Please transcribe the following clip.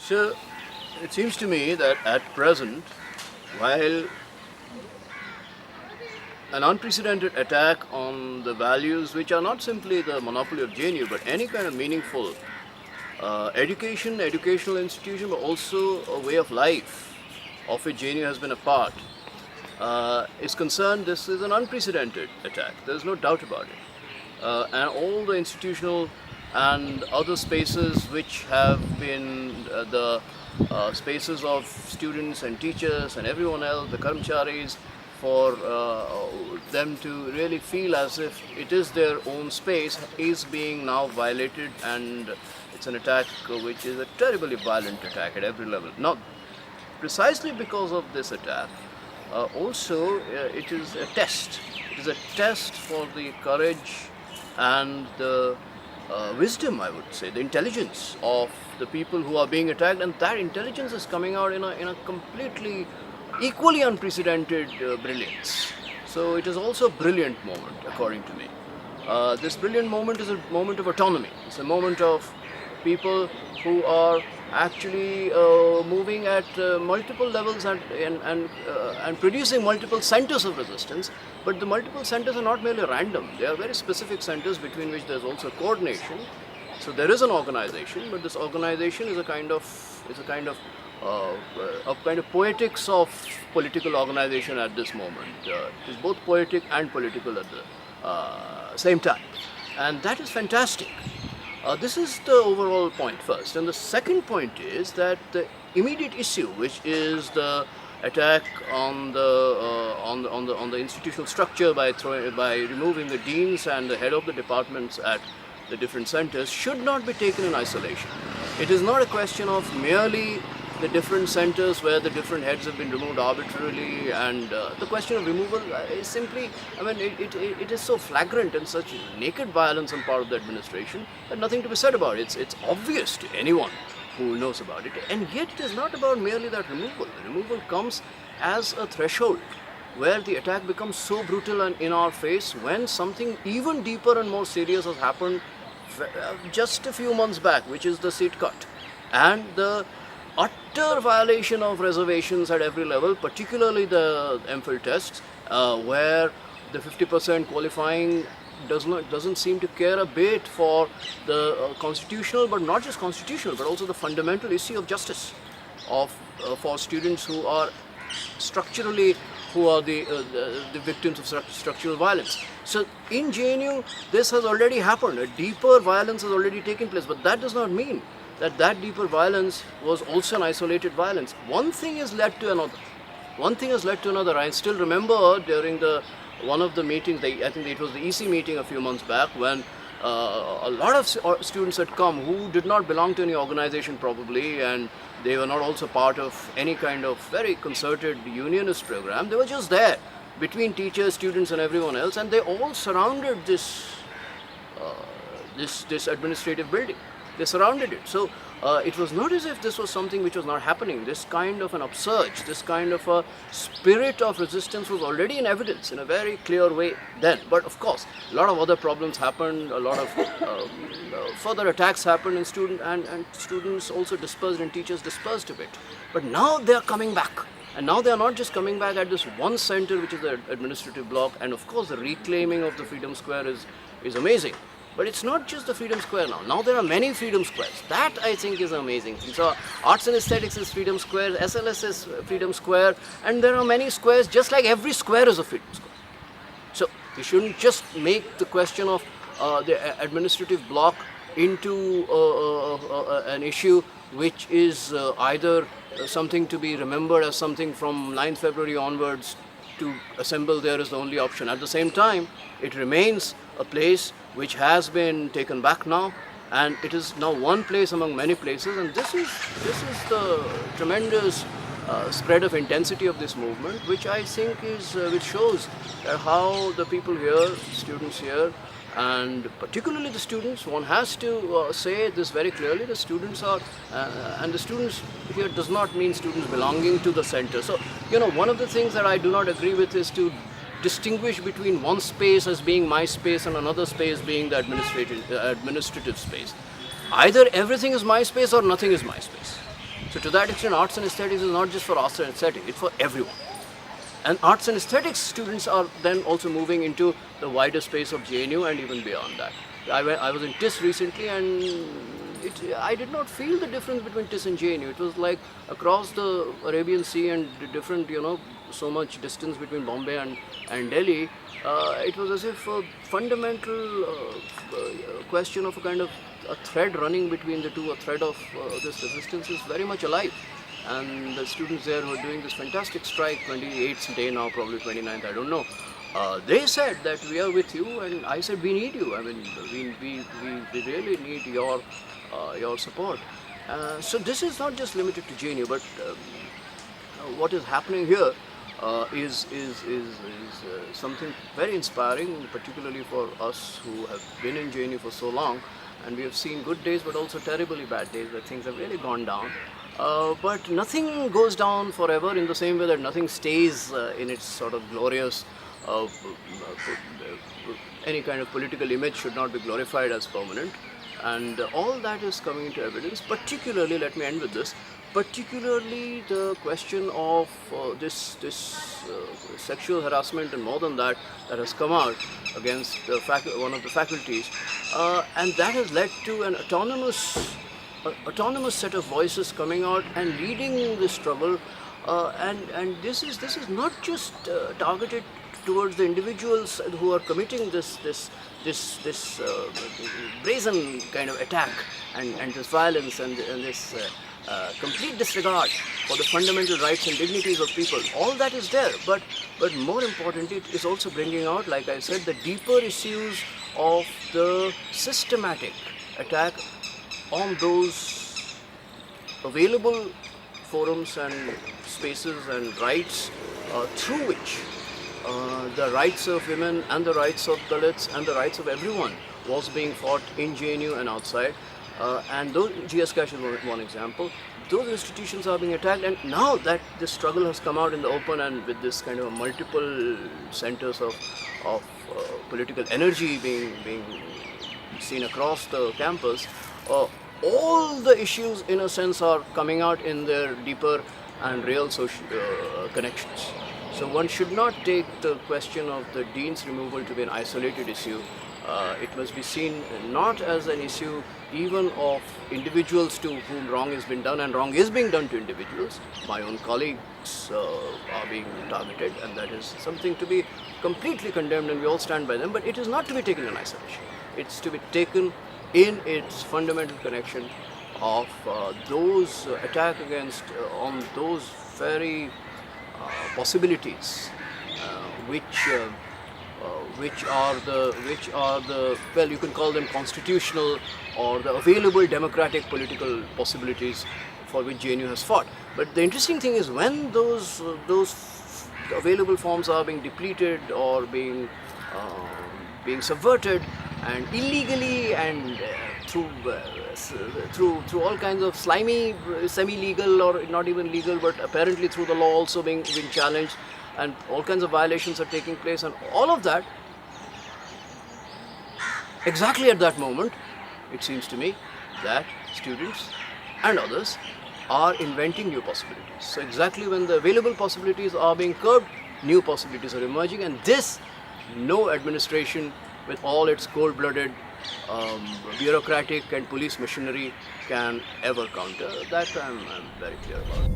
So it seems to me that at present, while an unprecedented attack on the values which are not simply the monopoly of JNU but any kind of meaningful educational institution, but also a way of life of which JNU has been a part, is concerned, this is an unprecedented attack. There's no doubt about it. And all the institutional and other spaces which have been the spaces of students and teachers and everyone else, the karmcharis, for them to really feel as if it is their own space, is being now violated, and it's an attack which is a terribly violent attack at every level. Now, precisely because of this attack, also it is a test. It is a test for the courage and the wisdom, I would say, the intelligence of the people who are being attacked, and that intelligence is coming out in a completely equally unprecedented brilliance. So it is also a brilliant moment, according to me. This brilliant moment is a moment of autonomy. It's a moment of people who are actually moving at multiple levels and producing multiple centers of resistance. But the multiple centers are not merely random. They are very specific centers between which there is also coordination. So there is an organization, but this organization is a kind of poetics of political organization at this moment. It is both poetic and political at the same time, and that is fantastic. This is the overall point first, and the second point is that the immediate issue, which is the attack on the institutional structure by removing the deans and the head of the departments at the different centers, should not be taken in isolation. It is not a question of merely the different centers where the different heads have been removed arbitrarily, and the question of removal is simply, it is so flagrant and such naked violence on part of the administration that nothing to be said about it. It's obvious to anyone who knows about it, and yet it is not about merely that removal. The removal comes as a threshold where the attack becomes so brutal and in our face, when something even deeper and more serious has happened just a few months back, which is the seat cut and the utter violation of reservations at every level, particularly the MPhil tests, where the 50% qualifying doesn't seem to care a bit for the constitutional, but not just constitutional, but also the fundamental issue of justice for students who are the victims of structural violence. So in JNU, this has already happened. A deeper violence has already taken place, but that does not mean that deeper violence was also an isolated violence. One thing has led to another. I still remember during one of the meetings, I think it was the EC meeting a few months back, when a lot of students had come who did not belong to any organization probably, and they were not also part of any kind of very concerted unionist program. They were just there between teachers, students and everyone else, and they all surrounded this administrative building. They surrounded it. So it was not as if this was something which was not happening. This kind of an upsurge, this kind of a spirit of resistance was already in evidence in a very clear way then. But of course, a lot of other problems happened, a lot of further attacks happened, and students also dispersed and teachers dispersed a bit. But now they are coming back. And now they are not just coming back at this one center, which is the administrative block, and of course the reclaiming of the Freedom Square is amazing. But it's not just the Freedom Square now. Now there are many Freedom Squares. That, I think, is amazing. So Arts and Aesthetics is Freedom Square, SLS is Freedom Square, and there are many squares, just like every square is a Freedom Square. So we shouldn't just make the question of the administrative block into an issue which is either something to be remembered as something from 9th February onwards. To assemble there is the only option. At the same time, it remains a place which has been taken back now, and it is now one place among many places, and this is the tremendous spread of intensity of this movement, which I think which shows how the people here, students here, and particularly the students, one has to say this very clearly, the students are, and the students here does not mean students belonging to the center. So, one of the things that I do not agree with is to distinguish between one space as being my space and another space being the administrative space. Either everything is my space or nothing is my space. So to that extent, arts and aesthetics is not just for arts and aesthetics, it's for everyone. And arts and aesthetics students are then also moving into the wider space of JNU and even beyond that. I was in TIS recently, and I did not feel the difference between TIS and JNU. It was like across the Arabian Sea and different, so much distance between Bombay and Delhi. It was as if a fundamental question of a kind of a thread running between the two, a thread of this resistance is very much alive. And the students there who are doing this fantastic strike, 28th day now, probably 29th, I don't know. They said that we are with you, and I said we need you. I mean, we really need your support. So this is not just limited to JNU, but what is happening here is something very inspiring, particularly for us who have been in JNU for so long, and we have seen good days, but also terribly bad days where things have really gone down. But nothing goes down forever, in the same way that nothing stays in its sort of glorious, any kind of political image should not be glorified as permanent. And all that is coming into evidence, particularly, let me end with this, particularly the question of this sexual harassment, and more than that, that has come out against one of the faculties, and that has led to an autonomous set of voices coming out and leading this struggle, and this is not just targeted towards the individuals who are committing this brazen kind of attack and this violence and this complete disregard for the fundamental rights and dignities of people. All that is there, but more importantly, it is also bringing out, like I said, the deeper issues of the systematic attack on those available forums and spaces and rights through which the rights of women and the rights of Dalits and the rights of everyone was being fought in JNU and outside. And those, GS Cash is one example. Those institutions are being attacked, and now that this struggle has come out in the open, and with this kind of multiple centers of political energy being seen across the campus, all the issues in a sense are coming out in their deeper and real social connections. So one should not take the question of the dean's removal to be an isolated issue. It must be seen not as an issue even of individuals to whom wrong has been done, and wrong is being done to individuals. My own colleagues are being targeted, and that is something to be completely condemned, and we all stand by them, but it is not to be taken in isolation. It's to be taken in its fundamental connection of those attack against on those very possibilities which are the well, you can call them constitutional or the available democratic political possibilities for which JNU has fought. But the interesting thing is, when those available forms are being depleted or being subverted, and illegally, and through all kinds of slimy, semi-legal or not even legal, but apparently through the law also being challenged, and all kinds of violations are taking place, and all of that, exactly at that moment, it seems to me that students and others are inventing new possibilities. So exactly when the available possibilities are being curbed, new possibilities are emerging, and this, no administration with all its cold-blooded bureaucratic and police machinery can ever counter. That I'm very clear about.